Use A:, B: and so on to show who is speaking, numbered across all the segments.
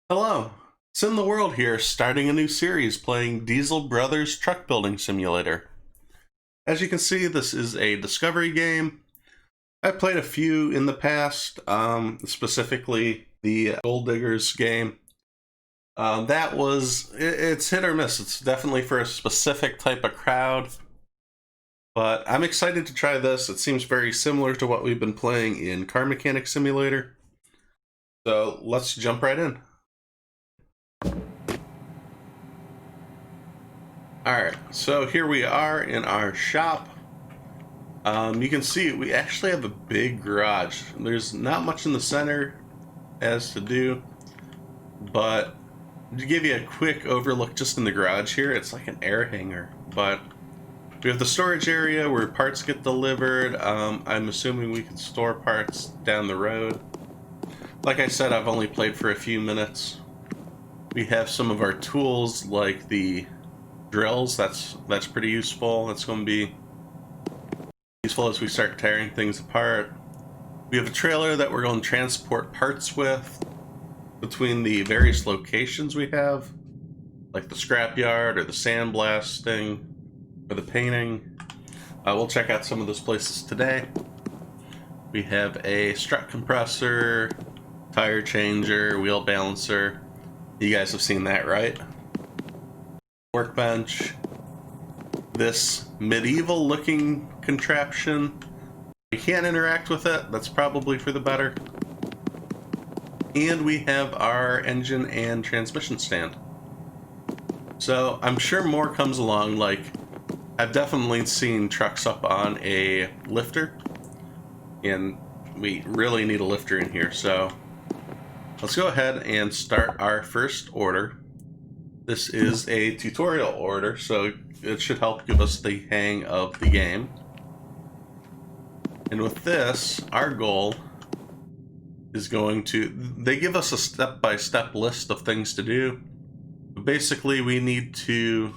A: Hello, SimTheWorld here, starting a new series playing Diesel Brothers Truck Building Simulator. As you can see, this is a discovery game. I've played a few in the past, specifically the Gold Diggers game. It's hit or miss. It's definitely for a specific type of crowd. But I'm excited to try this. It seems very similar to what we've been playing in Car Mechanic Simulator. So let's jump right in. Alright, so here we are in our shop. You can see we actually have a big garage. There's not much in the center as to do, but to give you a quick overlook just in the garage here, it's like an air hangar. But we have the storage area where parts get delivered. I'm assuming we can store parts down the road. Like I said, I've only played for a few minutes. We have some of our tools like the drills. That's pretty useful. That's going to be useful as we start tearing things apart. We have a trailer that we're going to transport parts with between the various locations we have, like the scrapyard or the sandblasting or the painting. We'll check out some of those places today. We have a strut compressor, tire changer, wheel balancer. You guys have seen that, right? Workbench. This medieval looking contraption. You can't interact with it. That's probably for the better. And we have our engine and transmission stand. So I'm sure more comes along. Like, I've definitely seen trucks up on a lifter, and we really need a lifter in here. So let's go ahead and start our first order. This is a tutorial order, so it should help give us the hang of the game. And with this, our goal is they give us a step-by-step list of things to do. But basically, we need to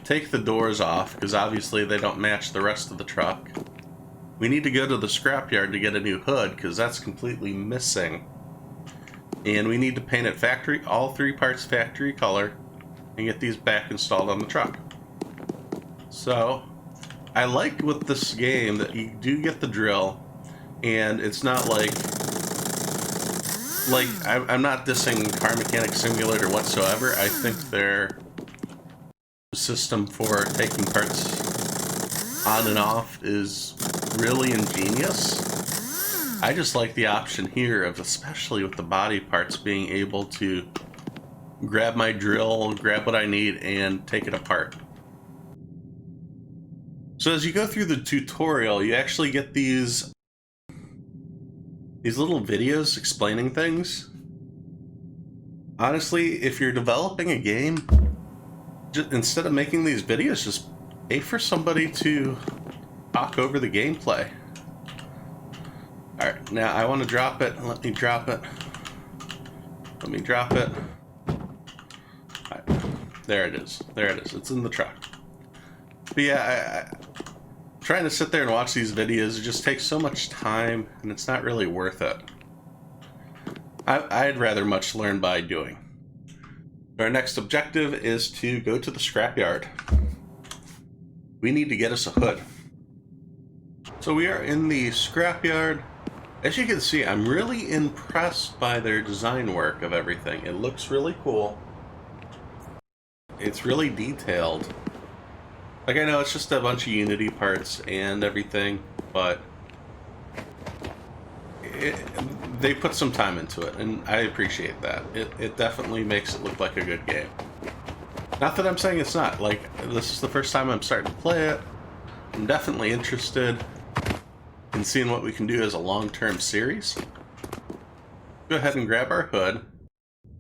A: take the doors off, because obviously they don't match the rest of the truck. We need to go to the scrapyard to get a new hood, because that's completely missing. And we need to paint it all three parts factory color, and get these back installed on the truck. So I like with this game that you do get the drill, and it's not like I'm not dissing Car Mechanic Simulator whatsoever. I think their system for taking parts on and off is really ingenious. I just like the option here of, especially with the body parts, being able to grab my drill, grab what I need, and take it apart. So as you go through the tutorial, you actually get these little videos explaining things. Honestly, if you're developing a game, instead of making these videos, just pay for somebody to talk over the gameplay. Alright, now I want to drop it. Let me drop it. Let me drop it. Right, there it is. There it is. It's in the truck. But yeah, trying to sit there and watch these videos, it just takes so much time, and it's not really worth it. I'd rather much learn by doing. Our next objective is to go to the scrapyard. We need to get us a hood. So we are in the scrapyard. As you can see, I'm really impressed by their design work of everything. It looks really cool. It's really detailed. Like, I know it's just a bunch of Unity parts and everything, but they put some time into it, and I appreciate that. It definitely makes it look like a good game. Not that I'm saying it's not. Like, this is the first time I'm starting to play it. I'm definitely interested in seeing what we can do as a long-term series. Go ahead and grab our hood.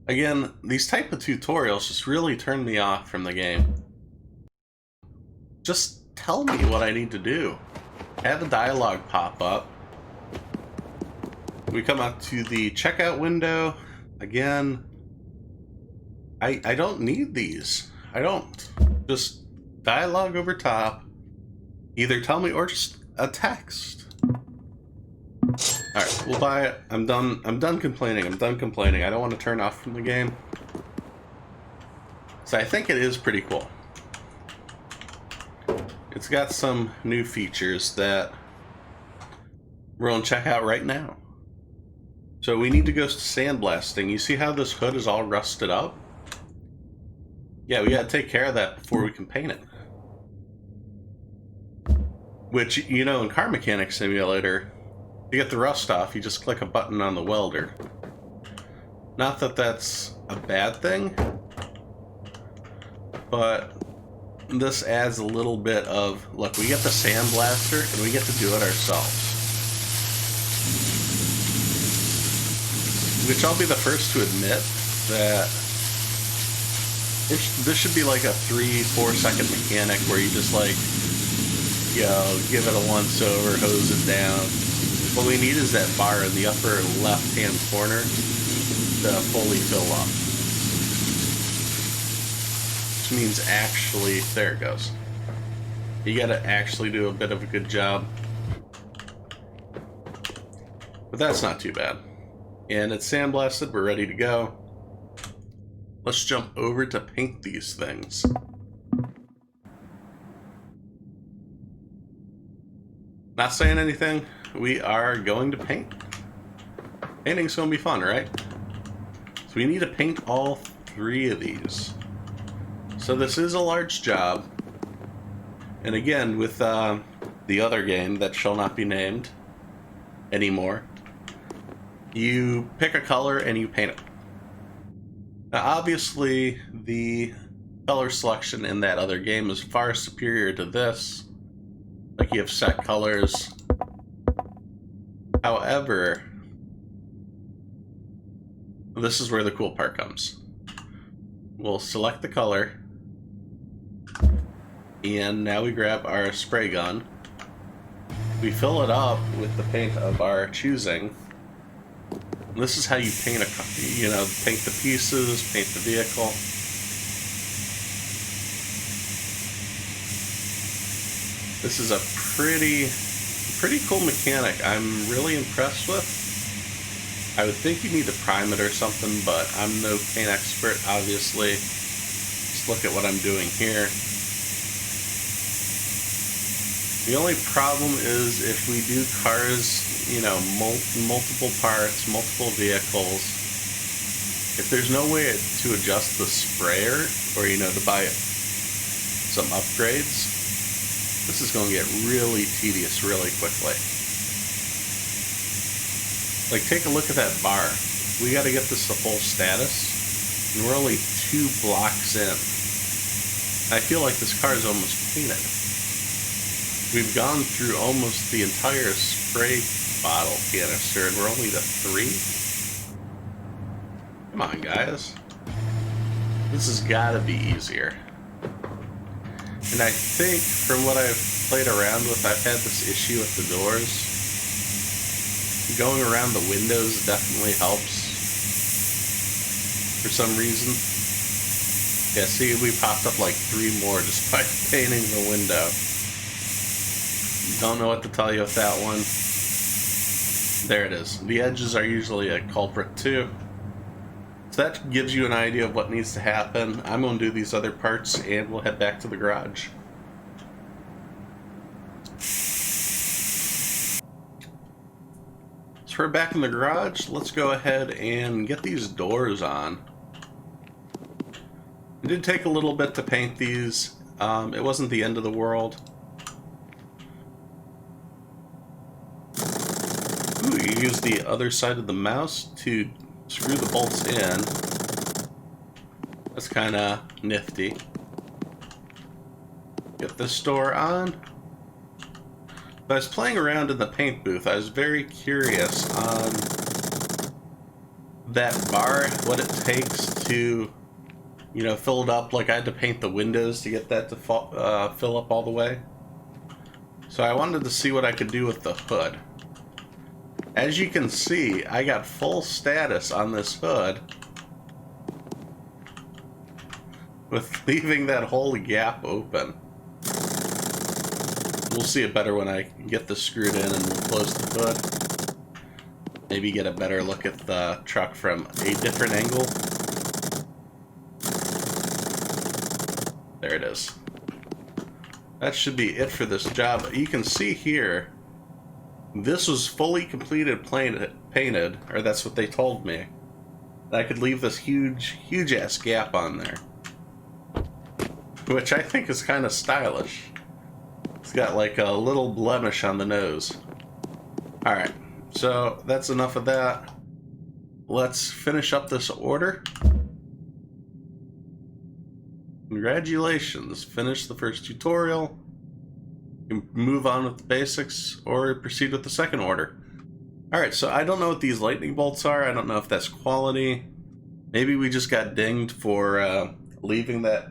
A: Again, these type of tutorials just really turn me off from the game. Just tell me what I need to do. Have a dialogue pop up. We come up to the checkout window. Again, I don't need these. I don't. Just dialogue over top. Either tell me or just a text. Alright, we'll buy it. I'm done complaining. I'm done complaining. I don't want to turn off from the game. So I think it is pretty cool. It's got some new features that we're going to check out right now. So we need to go sandblasting. You see how this hood is all rusted up? Yeah, we got to take care of that before we can paint it. Which, you know, in Car Mechanic Simulator, to get the rust off, you just click a button on the welder. Not that that's a bad thing, but this adds a little bit of, look, we get the sandblaster and we get to do it ourselves. Which I'll be the first to admit that this should be like a 3-4 second mechanic where you just like, you know, give it a once over, hose it down. What we need is that bar in the upper left hand corner to fully fill up. Which means actually, there it goes. You gotta actually do a bit of a good job. But that's not too bad. And it's sandblasted, we're ready to go. Let's jump over to paint these things. Not saying anything, we are going to paint. Painting's gonna be fun, right? So we need to paint all 3 of these. So this is a large job. And again, with the other game that shall not be named anymore, you pick a color and you paint it. Now obviously the color selection in that other game is far superior to this. Like you have set colors. However, this is where the cool part comes. We'll select the color, and now we grab our spray gun. We fill it up with the paint of our choosing. And this is how you paint paint the pieces, paint the vehicle. This is a pretty cool mechanic. I'm really impressed with. I would think you need to prime it or something, but I'm no paint expert, obviously. Just look at what I'm doing here. The only problem is if we do cars, you know, multiple parts, multiple vehicles, if there's no way to adjust the sprayer, or, you know, to buy some upgrades, this is going to get really tedious really quickly. Like, take a look at that bar. We got to get this to full status, and we're only 2 blocks in. I feel like this car is almost painted. We've gone through almost the entire spray bottle canister, and we're only to 3? Come on, guys. This has got to be easier. And I think, from what I've played around with, I've had this issue with the doors. Going around the windows definitely helps. For some reason. Yeah, see, we popped up like 3 more just by painting the window. Don't know what to tell you with that one. There it is. The edges are usually a culprit too. So that gives you an idea of what needs to happen. I'm going to do these other parts and we'll head back to the garage. So we're back in the garage. Let's go ahead and get these doors on. It did take a little bit to paint these. It wasn't the end of the world. Ooh, you use the other side of the mouse to screw the bolts in. That's kind of nifty. Get this door on. But I was playing around in the paint booth. I was very curious on that bar, what it takes to, you know, fill it up. Like I had to paint the windows to get that to fill up all the way. So I wanted to see what I could do with the hood. As you can see, I got full status on this hood with leaving that whole gap open. We'll see it better when I get this screwed in and we'll close the hood. Maybe get a better look at the truck from a different angle. There it is. That should be it for this job. You can see here, this was fully completed, painted, or that's what they told me. I could leave this huge ass gap on there, which I think is kind of stylish. It's got like a little blemish on the nose. Alright, so that's enough of that. Let's finish up this order. Congratulations, finished the first tutorial. You can move on with the basics or proceed with the second order. Alright, so I don't know what these lightning bolts are. I don't know if that's quality. Maybe we just got dinged for leaving that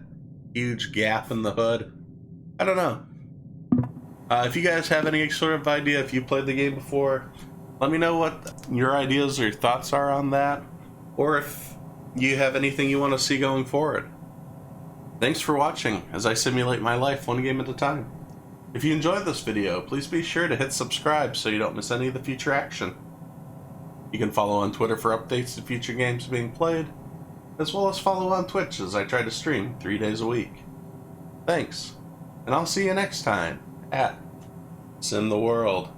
A: huge gap in the hood. I don't know. If you guys have any sort of idea, if you played the game before, let me know what your ideas or thoughts are on that, or if you have anything you want to see going forward. Thanks for watching as I simulate my life one game at a time. If you enjoyed this video, please be sure to hit subscribe so you don't miss any of the future action. You can follow on Twitter for updates to future games being played, as well as follow on Twitch as I try to stream 3 days a week. Thanks, and I'll see you next time at SimTheWorld.